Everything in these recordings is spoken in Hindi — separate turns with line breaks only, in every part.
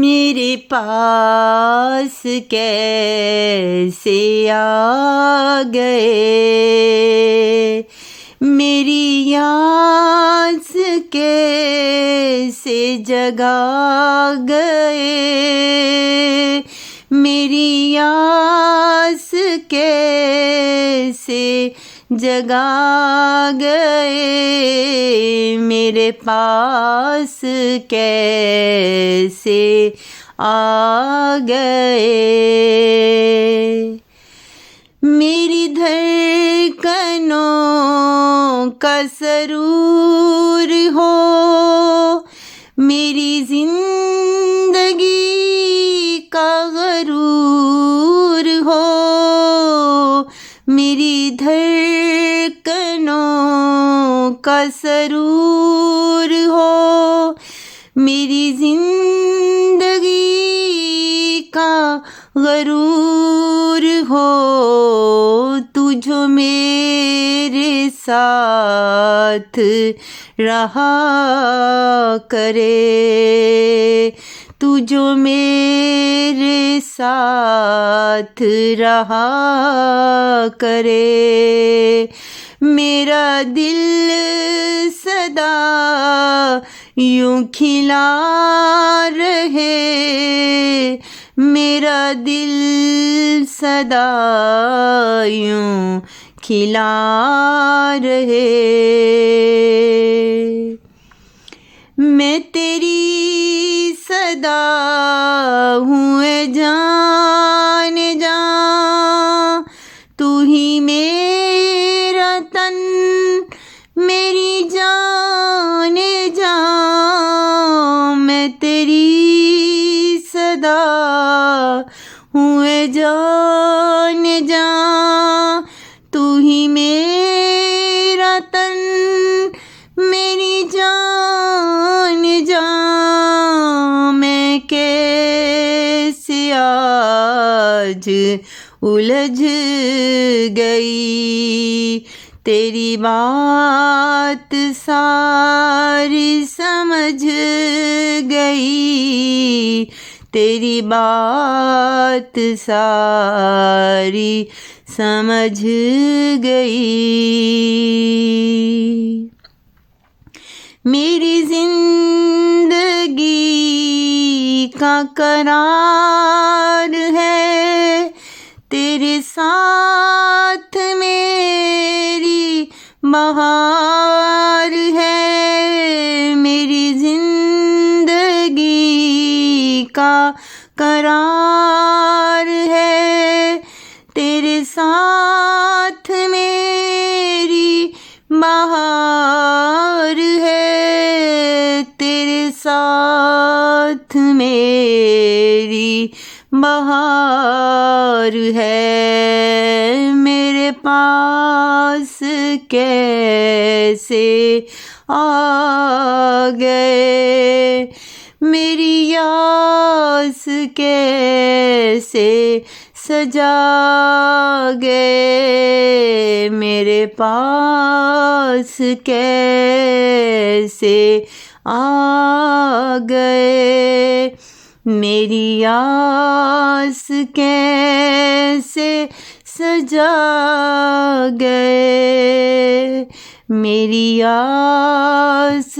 मेरे पास कैसे आ गए, मेरी आस कैसे जगा गए, मेरी आस कैसे जगा गए, मेरे पास कैसे आ गए। मेरी धड़कनों का सरूर हो, मेरी जिंदगी का गरूर हो, मेरी धड़कनों का सरूर हो, मेरी जिंदगी का गरूर हो। तू जो मेरे साथ रहा करे, तू जो मेरे साथ रहा करे, मेरा दिल सदा यूं खिला रहे, मेरा दिल सदा यूं खिला रहे। मैं तेरी सदा हूँ ए जान जा, तू ही मेरा तन मेरी जान जा, मैं तेरी सदा हूँ ए जान जा, तू ही मेरा तन मेरी जान जा। मैं कैसे आज उलझ गई, तेरी बात सारी समझ गई, तेरी बात सारी समझ गई। मेरी जिंदगी का करार है, तेरे साथ मेरी बहार है, मेरी जिंदगी का करार है, तेरे साथ मेरी बहार है, तेरे साथ मेरी बहार है। मेरे पास कैसे आ गए, मेरी आस कैसे सजा गए, मेरे पास कैसे आ गए, मेरी आस कैसे सजा गए, मेरी आस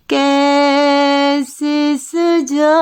कैसे सजा